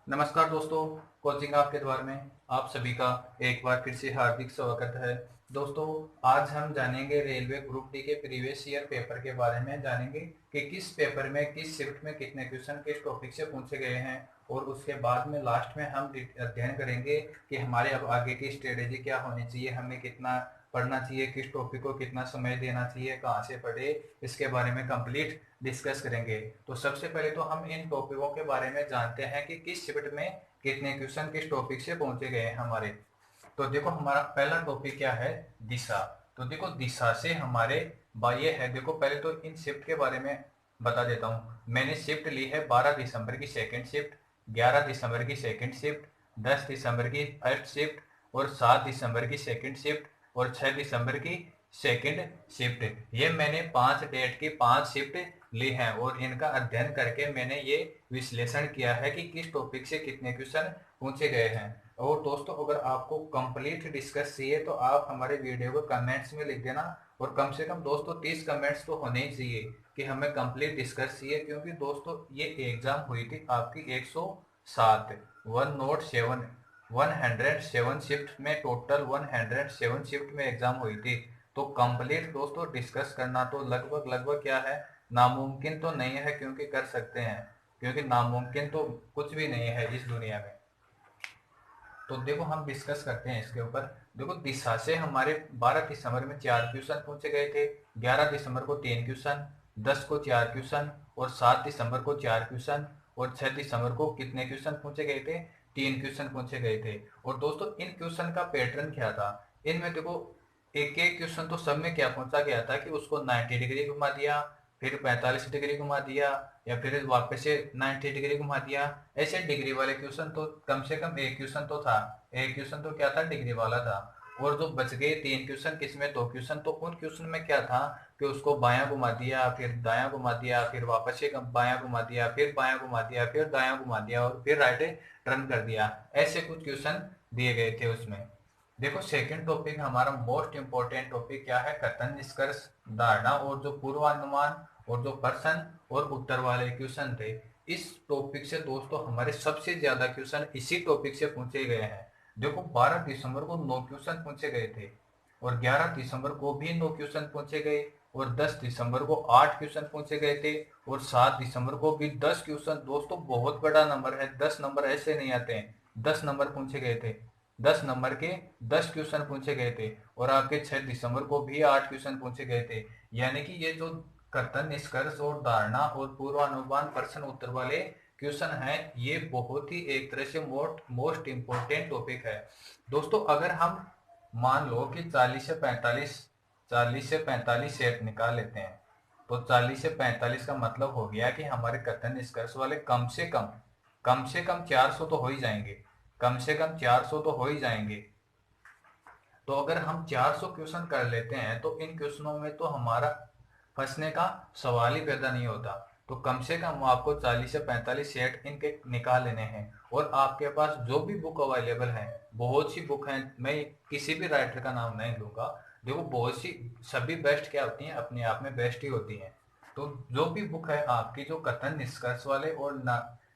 नमस्कार दोस्तों, कोचिंग आपके द्वार में आप सभी का एक बार फिर से हार्दिक स्वागत है। दोस्तों, आज हम जानेंगे रेलवे ग्रुप डी के प्रीवियस ईयर पेपर के बारे में। जानेंगे कि किस पेपर में किस शिफ्ट में कितने क्वेश्चन किस टॉपिक से पूछे गए हैं, और उसके बाद में लास्ट में हम अध्ययन करेंगे कि हमारे अब आगे की स्ट्रेटेजी क्या होनी चाहिए, हमें कितना पढ़ना चाहिए, किस टॉपिक को कितना समय देना चाहिए, कहाँ से पढ़े, इसके बारे में कंप्लीट डिस्कस करेंगे। तो सबसे पहले तो हम इन टॉपिकों के बारे में जानते हैं कि किस शिफ्ट में कितने क्वेश्चन किस टॉपिक से पहुंचे गए हैं हमारे। तो देखो, हमारा पहला टॉपिक क्या है? दिशा। तो देखो, दिशा से हमारे ये है। देखो, पहले तो इन शिफ्ट के बारे में बता देता हूँ। मैंने शिफ्ट ली है 12 दिसंबर की सेकंड शिफ्ट, 11 दिसंबर की सेकंड शिफ्ट, 10 दिसंबर की फर्स्ट शिफ्ट, और 7 दिसंबर की सेकंड शिफ्ट, और 6 दिसंबर की सेकंड शिफ्ट। ये मैंने 5 डेट की 5 शिफ्ट ली हैं, और इनका अध्ययन करके मैंने ये विश्लेषण किया है कि किस टॉपिक से कितने क्वेश्चन पूछे गए हैं। और दोस्तों, अगर आपको कंप्लीट डिस्कस चाहिए तो आप हमारे वीडियो को कमेंट्स में लिख देना। और कम से कम दोस्तों 30 कमेंट्स तो होने ही चाहिए कि हमें कंप्लीट डिस्कस चाहिए, क्योंकि दोस्तों ये एग्जाम हुई थी आपकी 107 107 शिफ्ट में, टोटल 107 शिफ्ट में एग्जाम हुई थी। तो कंप्लीट दोस्तों डिस्कस करना तो लगभग लगभग क्या है, नामुमकिन तो नहीं है, क्योंकि कर सकते हैं, क्योंकि नामुमकिन तो कुछ भी नहीं है इस दुनिया में। तो देखो, हम डिस्कस करते हैं इसके ऊपर। देखो, दिशा से हमारे 12 दिसंबर में 4 क्वेश्चन पूछे गए थे, 11 दिसंबर को 3 क्वेश्चन, 10 को 4 क्वेश्चन, और 7 दिसंबर को 4 क्वेश्चन, और 6 दिसंबर को कितने क्वेश्चन पूछे गए थे? 3 क्वेश्चन पूछे गए थे। और दोस्तों, इन क्वेश्चन का पैटर्न क्या था? इनमें देखो, एक एक क्वेश्चन तो सब में क्या पूछा गया था कि उसको 90 डिग्री घुमा दिया, फिर 45 डिग्री घुमा दिया, या फिर वापस से 90 डिग्री घुमा दिया। ऐसे डिग्री वाले क्वेश्चन तो कम से कम एक क्वेश्चन तो था। एक क्वेश्चन तो क्या था, डिग्री वाला था। और जो बच गए 3 क्वेश्चन, किसमें 2 क्वेश्चन, तो उन क्वेश्चन में क्या था कि उसको बायां घुमा दिया, फिर दायां घुमा दिया, फिर वापस से बायां घुमा दिया, फिर बायां घुमा दिया, फिर दायां घुमा दिया, और फिर राइट टर्न कर दिया। ऐसे कुछ क्वेश्चन दिए गए थे उसमें। देखो, सेकंड टॉपिक हमारा मोस्ट इंपॉर्टेंट टॉपिक क्या है? कथन, निष्कर्ष, धारणा, और जो पूर्वानुमान, और जो प्रश्न और उत्तर वाले क्वेश्चन थे। इस टॉपिक से दोस्तों हमारे सबसे ज्यादा क्वेश्चन इसी टॉपिक से पूछे गए हैं। देखो, 12 दिसंबर को 9 क्वेश्चन पूछे गए थे, और 11 दिसंबर को भी 9 क्वेश्चन पूछे गए, और 10 दिसंबर को 8 क्वेश्चन पूछे गए थे, और 7 दिसंबर को भी 10 क्वेश्चन। दोस्तों, बहुत बड़ा नंबर है, 10 नंबर ऐसे नहीं आते हैं। 10 नंबर पूछे गए थे, 10 नंबर के 10 क्वेश्चन पूछे गए थे। और आपके 6 दिसंबर को भी 8 क्वेश्चन पूछे गए थे। यानी कि ये जो कथन, निष्कर्ष और धारणा और पूर्वानुमान प्रश्न उत्तर वाले क्वेश्चन है, ये बहुत ही एक तरह से मोस्ट इम्पोर्टेंट टॉपिक है। दोस्तों, अगर हम मान लो कि 40 से 45 सेट निकाल लेते हैं, तो 40 से 45 का मतलब हो गया कि हमारे कथन निष्कर्ष वाले कम से कम 400 तो हो ही जाएंगे। कम से कम 400 तो हो ही जाएंगे। तो अगर हम 400 क्वेश्चन कर लेते हैं तो इन क्वेश्चनों में तो हमारा फंसने का सवाल ही पैदा नहीं होता। तो कम से कम आपको 40 से 45 सेट इनके निकाल लेने हैं। और आपके पास जो भी बुक अवेलेबल है, बहुत सी बुक हैं, मैं किसी भी राइटर का नाम नहीं लूंगा। देखो, बहुत सी, सभी बेस्ट क्या होती हैं, अपने आप में बेस्ट ही होती हैं। तो जो भी बुक है आपकी, जो कथन निष्कर्ष वाले और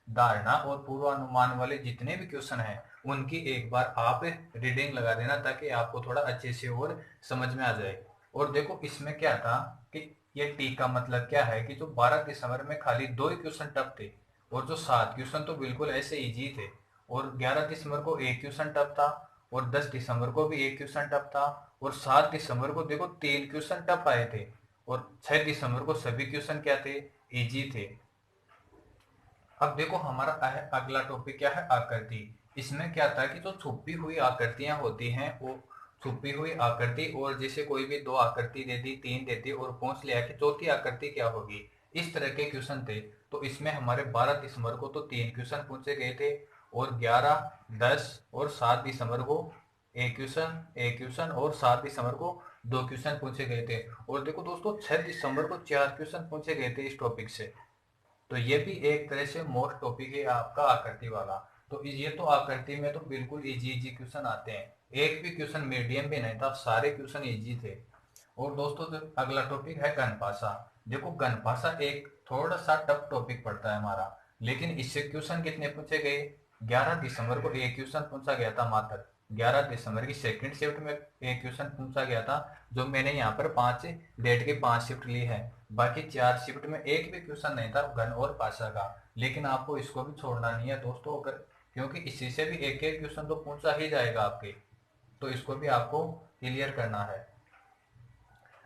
धारणा और पूर्वानुमान वाले जितने भी क्वेश्चन हैं, उनकी एक बार आप रीडिंग लगा देना, ताकि आपको थोड़ा अच्छे से और समझ में आ जाए। और देखो, इसमें क्या था कि ये टी का मतलब क्या है कि जो 12 दिसंबर में खाली 2 ही क्वेश्चन टफ थे, और जो 7 क्वेश्चन तो बिल्कुल ऐसे इजी थे। और 11 दिसंबर को एक क्वेश्चन टफ था, और 10 दिसंबर को भी एक क्वेश्चन टफ था, और 7 दिसंबर को देखो 3 क्वेश्चन टफ आए थे, और 6 दिसंबर को सभी क्वेश्चन क्या थे, इजी थे। अब देखो, हमारा अगला टॉपिक क्या है? आकृति। इसमें क्या था कि जो छुपी हुई आकृतियां होती हैं, वो छुपी हुई आकृति, और जैसे कोई भी 2 आकृति दे दी, 3 दे दी, और पूछ लिया कि चौथी आकृति क्या होगी, इस तरह के क्वेश्चन थे। तो इसमें हमारे 12 दिसंबर को तो 3 क्वेश्चन पूछे गए थे, और 11, 10 और 7 दिसंबर को एक क्वेश्चन, और 7 दिसंबर को 2 क्वेश्चन पूछे गए थे। और देखो दोस्तों, 6 दिसंबर को 4 क्वेश्चन पूछे गए थे इस टॉपिक से। तो ये भी एक तरह से मोस्ट टॉपिक है आपका आकृति वाला। तो ये तो आकृति में तो बिल्कुल इजी इजी क्वेश्चन आते हैं। एक भी क्वेश्चन मीडियम भी नहीं था, सारे क्वेश्चन इजी थे। और दोस्तों, जो अगला टॉपिक है गणभाषा। देखो, गणभाषा एक थोड़ा सा टफ टॉपिक पड़ता है हमारा, लेकिन इससे क्वेश्चन कितने पूछे गए? 11 दिसंबर को एक क्वेश्चन पूछा गया था, मात्र 11 दिसंबर की सेकंड शिफ्ट में एक क्वेश्चन पूछा गया था, जो मैंने यहाँ पर 5 डेट की 5 शिफ्ट ली है। बाकी 4 शिफ्ट में एक भी क्वेश्चन नहीं था घन और भाषा का। लेकिन आपको इसको भी छोड़ना नहीं है दोस्तों, अगर क्योंकि इसी से भी एक एक क्वेश्चन तो पूछा ही जाएगा आपके, तो इसको भी आपको क्लियर करना है।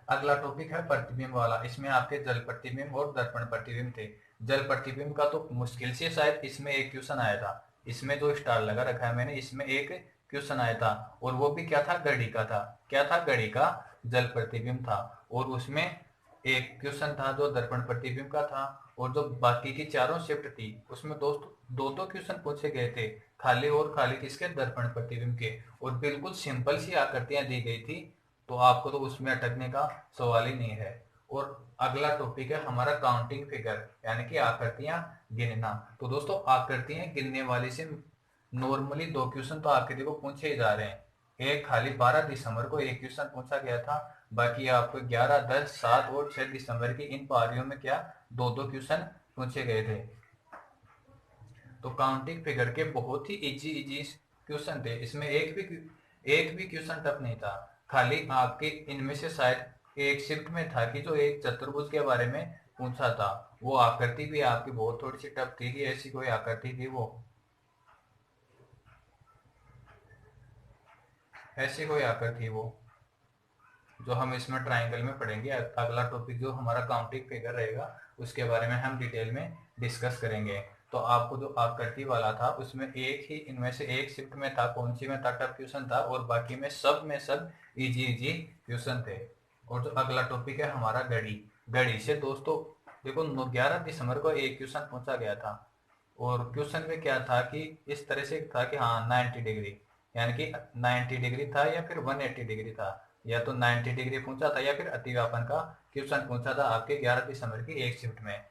अगला टॉपिक है प्रतिबिंब वाला। इसमें आपके जल प्रतिबिंब और दर्पण प्रतिबिंब थे। जल प्रतिबिंब का तो मुश्किल से शायद इसमें एक क्वेश्चन आया था। इसमें जो स्टार लगा रखा है मैंने, इसमें एक क्वेश्चन आया था, और वो भी क्या था, घड़ी का था। क्या था, घड़ी का जल प्रतिबिंब था। और उसमें एक क्वेश्चन था जो दर्पण प्रतिबिंब का था। और जो बाकी की चारों शिफ्ट थी उसमें दोस्त दो दो क्वेश्चन पूछे गए थे, खाली और खाली किसके, दर्पण प्रतिबिंब के। और बिल्कुल सिंपल सी आकृतियां दी गई थी, तो आपको तो उसमें अटकने का सवाल ही नहीं है। और अगला टॉपिक है हमारा काउंटिंग फिगर, यानी कि आकृतियां गिनना। तो दोस्तों आकृतियां गिनने वाली से नॉर्मली 2 क्वेश्चन तो आपके देखो पूछे ही जा रहे हैं। एक खाली 12 दिसंबर को एक क्वेश्चन पूछा गया था। बाकी आपको 11, 10, 7 और 6 दिसंबर की इन पारियों में क्या, 2 क्वेश्चन पूछे गए थे। तो काउंटिंग फिगर के बहुत ही इजी इजी क्वेश्चन थे। इसमें एक भी क्वेश्चन टफ नहीं था। खाली आपके इनमें से शायद एक शिफ्ट में था कि जो एक चतुर्भुज के बारे में पूछा था। वो आकृति भी आपकी बहुत थोड़ी सी टफ थी कि ऐसी कोई आकृति थी, वो ऐसी कोई आकृति वो जो हम इसमें ट्राइंगल में पढ़ेंगे। अगला टॉपिक जो हमारा काउंटिंग फिगर रहेगा उसके बारे में हम डिटेल में डिस्कस करेंगे। तो आपको जो आकृति वाला था उसमें एक ही इनमें से एक शिफ्ट में था, कौन सी में था, टफ क्वेश्चन था, और बाकी में सब इजी इजी क्वेश्चन थे। और जो अगला टॉपिक है हमारा घड़ी। घड़ी से दोस्तों देखो 11 दिसंबर को एक क्वेश्चन पूछा गया था। और क्वेश्चन में क्या था कि इस तरह से था कि हाँ 90 डिग्री, यानी कि 90 डिग्री था या फिर 180 डिग्री था। या तो 90 डिग्री पूछा था या फिर अतिव्यापन का क्वेश्चन पूछा था आपके 11 दिसंबर की एक शिफ्ट में।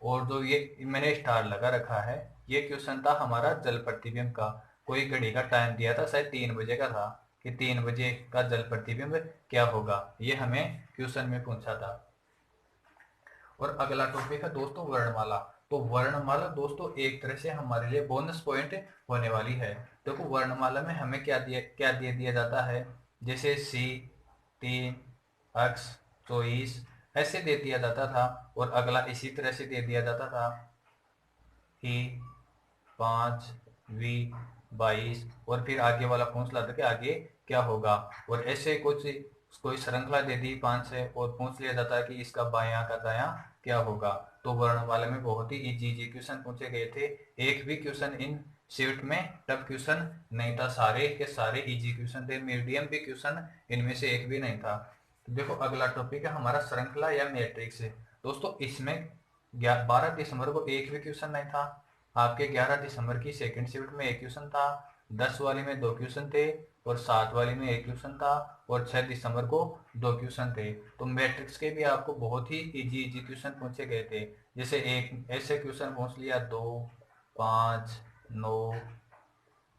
और जो ये मैंने स्टार लगा रखा है, ये क्वेश्चन था हमारा जल प्रतिबिंब का। कोई घड़ी का टाइम दिया था, शायद 3 बजे का था, कि 3 बजे का जल प्रतिबिंब क्या होगा, ये हमें क्वेश्चन में पूछा था। और अगला टॉपिक है दोस्तों वर्णमाला। तो वर्णमाला दोस्तों एक तरह से हमारे लिए बोनस पॉइंट होने वाली है। देखो वर्णमाला में हमें क्या दिया जाता है, जैसे सी 3, अक्ष 24 ऐसे दे दिया जाता था। और अगला इसी तरह से दे दिया जाता था ई 5, वी 22, और फिर आगे वाला पूछ लाता कि आगे क्या होगा। और ऐसे कुछ कोई श्रृंखला दे दी 5 से, और पूछ लिया जाता है कि इसका बायां का दायां क्या होगा। तो वर्णमाला में बहुत ही इजी इजी क्वेश्चन पूछे गए थे। एक भी क्वेश्चन इन शिफ्ट में टफ क्वेश्चन नहीं था, सारे के सारे इजी क्वेश्चन थे, मीडियम भी क्वेश्चन इनमें से एक भी नहीं था। तो देखो अगला टॉपिक है हमारा श्रृंखला या मैट्रिक्स। दोस्तों इसमें 12 दिसंबर को एक भी क्वेश्चन नहीं था। आपके 11 दिसंबर की सेकंड शिफ्ट में एक क्वेश्चन था, 10 वाली में 2 क्वेश्चन थे, और 7 वाली में एक क्वेश्चन था, और 6 दिसंबर को 2 क्वेश्चन थे। तो मैट्रिक्स के भी आपको बहुत ही इजी इजी क्वेश्चन पूछे गए थे। जैसे एक ऐसे क्वेश्चन पूछ लिया 2, 5, 9,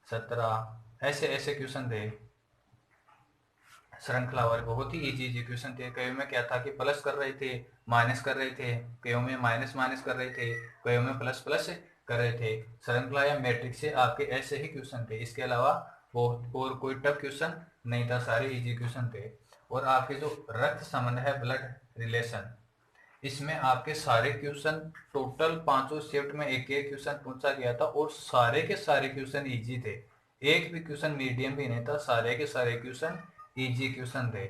17 ऐसे ऐसे क्वेश्चन थे श्रृंखला वाले, बहुत ही इजी इजी क्वेश्चन थे। कईयों में क्या था कि प्लस कर रहे थे, माइनस कर रहे थे, कईयों में माइनस माइनस कर रहे थे, कईयों में प्लस प्लस कर रहे थे। श्रृंखला या मैट्रिक्स से आपके ऐसे ही क्वेश्चन थे, इसके अलावा बहुत और कोई टफ क्वेश्चन नहीं था, सारे इजी क्वेश्चन थे। और आपके जो रक्त संबंध है, ब्लड रिलेशन, इसमें आपके सारे क्वेश्चन टोटल पांचों शिफ्ट में एक एक क्वेश्चन पूछा गया था, और सारे के सारे क्वेश्चन इजी थे। एक भी क्वेश्चन मीडियम भी नहीं था, सारे के सारे क्वेश्चन इजी क्वेश्चन थे।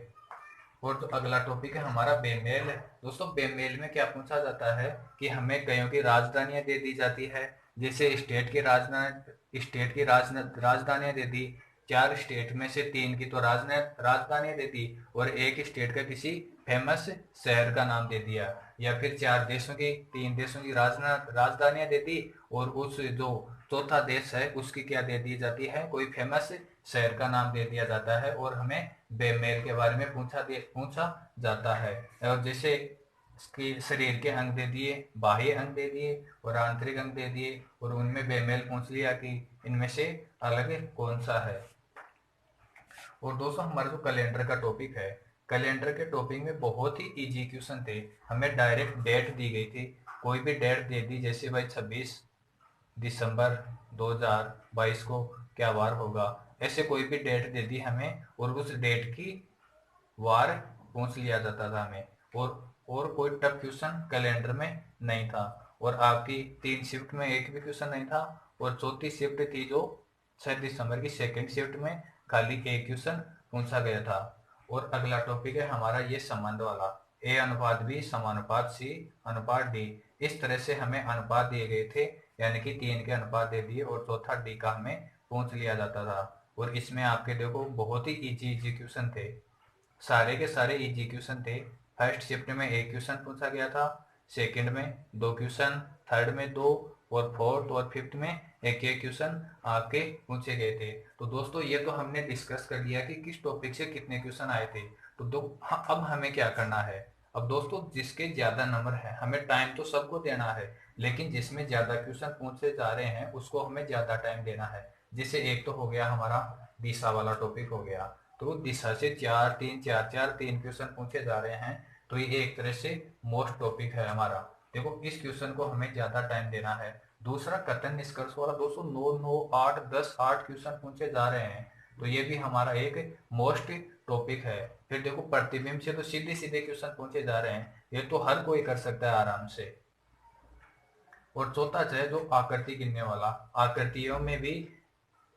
और तो अगला टॉपिक है हमारा बेमेल। दोस्तों बेमेल में क्या पूछा जाता है कि हमें कईयों की राजधानियां दे दी जाती है। जैसे स्टेट की राजधानियां दे दी, 4 स्टेट में से 3 की तो राजधानियां दे दी, और एक स्टेट का किसी फेमस शहर का नाम दे दिया। या फिर 4 देशों की 3 देशों की राजधानियां दे दी, और उस जो चौथा देश है उसकी क्या दे दी जाती है, कोई फेमस शहर का नाम दे दिया जाता है, और हमें बेमेल के बारे में पूछा जाता है। और जैसे इसकी शरीर के अंग दे दिए, बाह्य अंग दे दिए, और आंतरिक अंग दे दिए, और उनमें बेमेल पूछ लिया कि इनमें से अलग कौन सा है। और दोस्तों हमारा जो कैलेंडर का टॉपिक है, कैलेंडर के टॉपिक में बहुत ही इजी क्वेश्चन थे। हमें डायरेक्ट डेट दी गई थी, कोई भी डेट दे दी, जैसे भाई 26 दिसंबर 2022 को क्या वार होगा, ऐसे कोई भी डेट दे दी हमें और उस डेट की वार पूछ लिया जाता था हमें। और कोई टफ क्वेश्चन कैलेंडर में नहीं था। और आपकी 3 शिफ्ट में एक भी क्वेश्चन नहीं था। और चौथी शिफ्ट थी जो 6 दिसंबर की सेकेंड शिफ्ट में खाली एक क्वेश्चन पूछा गया था। और अगला टॉपिक है हमारा ये संबंध वाला, ए अनुपात बी समानुपात सी अनुपात डी। इस तरह से हमें अनुपात दिए गए थे, यानी कि 3 के अनुपात दे दिए और चौथा डी का हमें पूछ लिया जाता था। और इसमें आपके देखो बहुत ही इजी क्वेश्चन थे, सारे के सारे इजी क्वेश्चन थे। फर्स्ट शिफ्ट में एक क्वेश्चन पूछा गया था, सेकंड में 2 क्वेश्चन, थर्ड में 2 और फोर्थ और फिफ्थ में एक एक क्वेश्चन आपके पूछे गए थे। तो दोस्तों ये तो हमने डिस्कस कर लिया कि किस टॉपिक से कितने क्वेश्चन आए थे। तो हाँ, अब हमें क्या करना है। अब दोस्तों जिसके ज्यादा नंबर है, हमें टाइम तो सबको देना है, लेकिन जिसमें ज्यादा क्वेश्चन पूछे जा रहे हैं उसको हमें ज्यादा टाइम देना है। जिससे एक तो हो गया हमारा दिशा वाला टॉपिक हो गया। तो दिशा से 4 3 4 4 3 क्वेश्चन पूछे जा रहे हैं, तो ये एक तरह से मोस्ट टॉपिक है हमारा। देखो इस क्वेश्चन को हमें ज्यादा टाइम देना है। दूसरा कथन निष्कर्ष वाला दोस्तों 9 9 8 10 8 क्वेश्चन पूछे जा रहे हैं, तो ये भी हमारा एक मोस्ट टॉपिक है। फिर देखो प्रतिबिंब से तो सीधे सीधे क्वेश्चन पूछे जा रहे हैं, ये तो हर कोई कर सकता है आराम से। और चौथा है जो आकृति गिनने वाला, आकृतियों में भी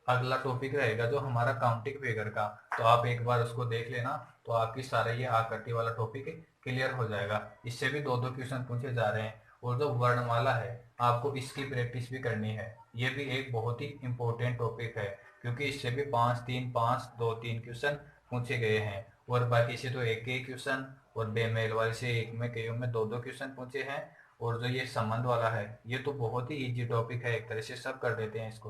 अगला टॉपिक रहेगा जो हमारा काउंटिंग फिगर का। तो आप एक बार उसको देख लेना, तो आपकी सारा ये आकृति वाला टॉपिक क्लियर हो जाएगा। इससे भी 2 2 क्वेश्चन पूछे जा रहे हैं। और जो वर्णमाला है आपको इसकी प्रैक्टिस भी करनी है, ये भी एक बहुत ही इंपॉर्टेंट टॉपिक है, क्योंकि इससे भी 5 3 5 2 3 क्वेश्चन पूछे गए हैं। और बाकी से तो एक एक क्वेश्चन, और बेमेल वाले से एक में कईयों में 2 2 क्वेश्चन पूछे हैं। और जो ये संबंध वाला है ये तो बहुत ही इजी टॉपिक है, एक तरह से सब कर देते हैं इसको।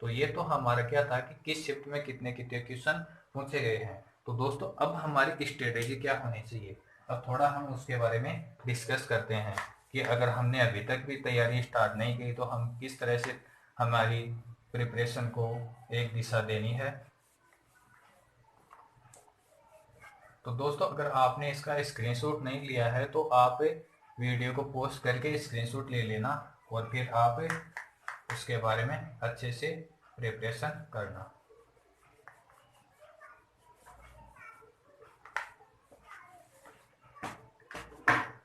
तो ये तो हमारा क्या था कि किस शिफ्ट में कितने कितने क्वेश्चन पूछे गए हैं। तो दोस्तों अब हमारी स्ट्रेटेजी क्या होनी चाहिए, अब थोड़ा हम उसके बारे में डिस्कस करते हैं कि अगर हमने अभी तक भी तैयारी स्टार्ट नहीं की तो हम किस तरह से हमारी प्रिपरेशन को एक दिशा देनी है। तो दोस्तों अगर आपने इसका स्क्रीनशॉट नहीं लिया है तो आप वीडियो को पोस्ट करके स्क्रीनशॉट ले लेना, और फिर आप उसके बारे में अच्छे से प्रिपरेशन करना।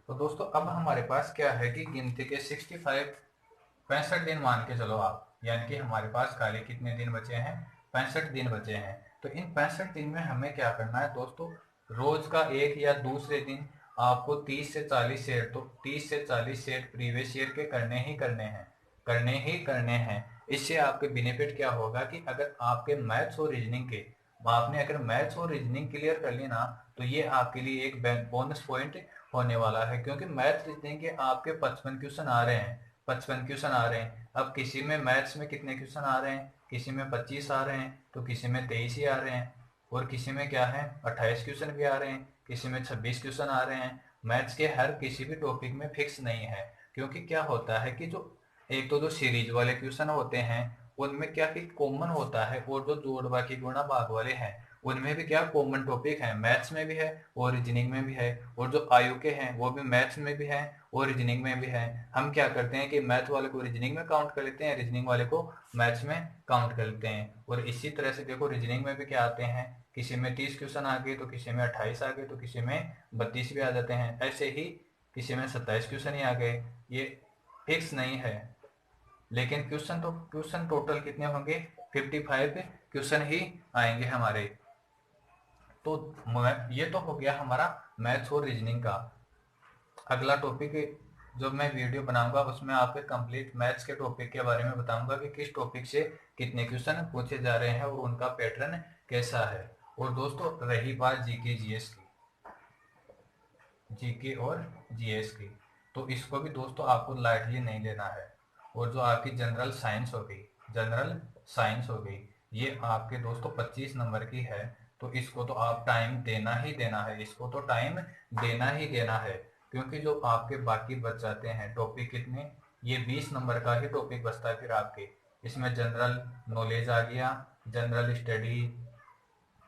तो दोस्तों अब हमारे पास क्या है कि गिनती के 65 दिन मान के चलो आप, यानी कि हमारे पास खाली कितने दिन बचे हैं, 65 दिन बचे हैं। तो इन 65 दिन में हमें क्या करना है दोस्तों, रोज का एक या दूसरे दिन आपको 30 से 40 सेट, तो 30 से 40 सेट प्रीवियस ईयर के करने ही करने हैं, करने ही करने हैं। इससे आपके बेनिफिट क्या होगा कि अगर आपके मैथ्स और रीजनिंग के, आपने अगर मैथ्स और रीजनिंग क्लियर कर ली ना, तो ये आपके लिए एक बोनस पॉइंट होने वाला है। क्योंकि मैथ रीजनिंग के आपके 55 क्वेश्चन आ रहे हैं, 55 क्वेश्चन आ रहे हैं। अब किसी में मैथ्स में कितने क्वेश्चन आ रहे हैं, किसी में 25 आ रहे हैं, तो किसी में 23 ही आ रहे हैं, और किसी में क्या है 28 क्वेश्चन भी आ रहे हैं, किसी में 26 क्वेश्चन आ रहे हैं। मैथ्स के हर किसी भी टॉपिक में फिक्स नहीं है। क्योंकि क्या होता है कि जो एक तो जो सीरीज वाले क्वेश्चन होते हैं उनमें क्या कि कॉमन होता है, और जो जोड़ बाकी गुणा भाग वाले हैं उनमें भी क्या कॉमन टॉपिक है, मैथ्स में भी है और रीजनिंग में भी है। और जो आयु के हैं वो भी मैथ्स में भी है और रीजनिंग में भी है। हम क्या करते हैं कि मैथ वाले को रीजनिंग में काउंट कर लेते हैं, रीजनिंग वाले को मैथ्स में काउंट कर लेते हैं। और इसी तरह से देखो रीजनिंग में भी क्या आते हैं, किसी में 30 क्वेश्चन आ गए, तो किसी में 28 आ गए, तो किसी में 32 भी आ जाते हैं। ऐसे ही किसी में 27 क्वेश्चन ही आ गए, ये फिक्स नहीं है। लेकिन क्वेश्चन टोटल कितने होंगे, 55 क्वेश्चन ही आएंगे हमारे। तो ये तो हो गया हमारा मैथ्स और रीजनिंग का। अगला टॉपिक जो मैं वीडियो बनाऊंगा उसमें आपके कंप्लीट मैथ्स के टॉपिक के बारे में बताऊंगा कि किस टॉपिक से कितने क्वेश्चन पूछे जा रहे हैं और उनका पैटर्न कैसा है। और दोस्तों रही बात जीके जीएस की, जीके और जीएस की, तो इसको भी दोस्तों आपको लाइटली नहीं लेना है। और जो आपकी जनरल साइंस हो गई, जनरल साइंस हो गई, ये आपके दोस्तों 25 नंबर की है। तो इसको तो आप टाइम देना ही देना है, इसको तो टाइम देना ही देना है। क्योंकि जो आपके बाकी बच जाते हैं टॉपिक कितने, ये 20 नंबर का ही टॉपिक बचता है फिर आपके। इसमें जनरल नॉलेज आ गया, जनरल स्टडी,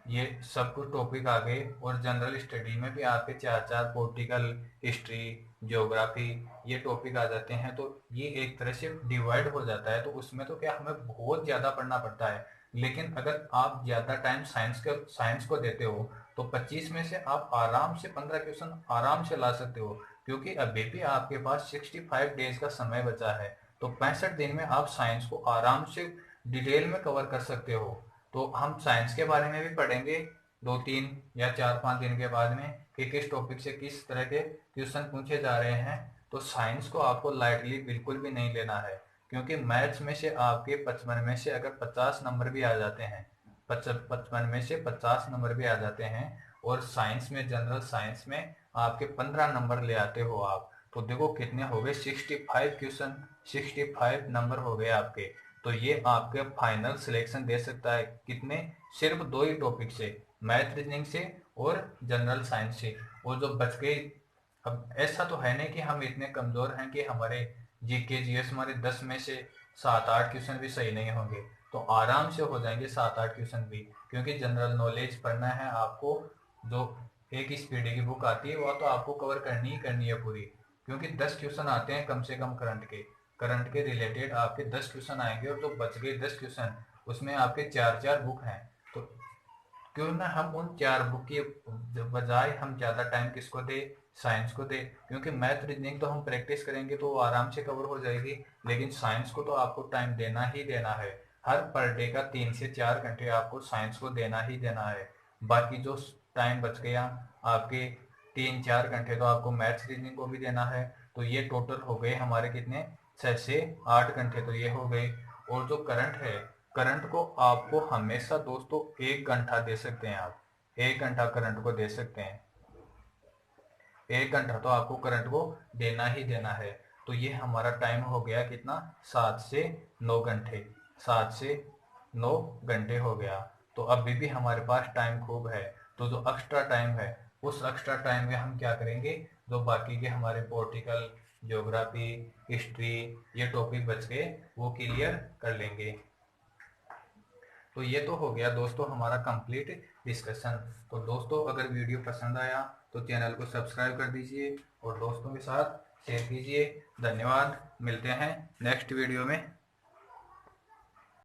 ये सब कुछ टॉपिक आ गए। और जनरल स्टडी में भी आपके 4 4 पॉलिटिकल हिस्ट्री, ज्योग्राफी, ये टॉपिक आ जाते हैं। तो ये एक तरह से डिवाइड हो जाता है, तो उसमें तो क्या हमें बहुत ज़्यादा पढ़ना पड़ता है। लेकिन अगर आप ज़्यादा टाइम साइंस को देते हो तो 25 में से आप आराम से 15 क्वेश्चन आराम से ला सकते हो, क्योंकि अभी भी आपके पास 65 डेज का समय बचा है। तो 65 दिन में आप साइंस को आराम से डिटेल में कवर कर सकते हो। तो हम साइंस के बारे में भी पढ़ेंगे 2 3 या 4 5 दिन के बाद में कि किस टॉपिक से किस तरह के क्वेश्चन पूछे जा रहे हैं। तो साइंस को आपको लाइटली बिल्कुल भी नहीं लेना है, क्योंकि मैथ्स में से आपके 55 में से अगर 50 नंबर भी आ जाते हैं, 55 में से 50 नंबर भी आ जाते हैं, और साइंस में, जनरल साइंस में आपके 15 नंबर ले आते हो आप, तो देखो कितने हो गए, 65 क्वेश्चन, 65 नंबर हो गए आपके। तो ये आपके फाइनल सिलेक्शन दे सकता है कितने, सिर्फ 2 ही टॉपिक से, मैथ रीजनिंग से और जनरल साइंस से। और जो बच गई, अब ऐसा तो है नहीं कि हम इतने कमजोर हैं कि हमारे जीके जीएस हमारे 10 में से 7 8 क्वेश्चन भी सही नहीं होंगे। तो आराम से हो जाएंगे 7 8 क्वेश्चन भी, क्योंकि जनरल नॉलेज पढ़ना है आपको। जो एक स्पीडी की बुक आती है वो तो आपको कवर करनी ही करनी है पूरी, क्योंकि 10 क्वेश्चन आते हैं कम से कम करंट के रिलेटेड आपके 10 क्वेश्चन आएंगे, और जो बच गए 10 क्वेश्चन उसमें आपके 4 4 बुक हैं। तो क्यों ना हम उन 4 बुक के बजाय हम ज़्यादा टाइम किसको दे, साइंस को दे, क्योंकि मैथ रीजनिंग तो हम प्रैक्टिस करेंगे तो वो आराम से कवर हो जाएगी। लेकिन साइंस को तो आपको टाइम देना ही देना है, हर पर डे का 3 से 4 घंटे आपको साइंस को देना ही देना है। बाकी जो टाइम बच गया आपके 3 4 घंटे तो आपको मैथ्स रीजनिंग को भी देना है। तो ये टोटल हो गए हमारे कितने, 6 से 8 घंटे तो ये हो गए। और जो करंट है, करंट को आपको हमेशा दोस्तों 1 घंटा दे सकते हैं आप, 1 घंटा करंट को दे सकते हैं, 1 घंटा तो आपको करंट को देना ही देना है। तो ये हमारा टाइम हो गया कितना, 7 से 9 घंटे, 7 से 9 घंटे हो गया। तो अभी भी हमारे पास टाइम खूब है। तो जो एक्स्ट्रा टाइम है, उस एक्स्ट्रा टाइम में हम क्या करेंगे, जो बाकी के हमारे पॉलिटिकल, ज्योग्राफी, हिस्ट्री, ये टॉपिक बच गए वो क्लियर कर लेंगे। तो ये तो हो गया दोस्तों हमारा कंप्लीट डिस्कशन। तो दोस्तों अगर वीडियो पसंद आया तो चैनल को सब्सक्राइब कर दीजिए और दोस्तों के साथ शेयर कीजिए। धन्यवाद, मिलते हैं नेक्स्ट वीडियो में।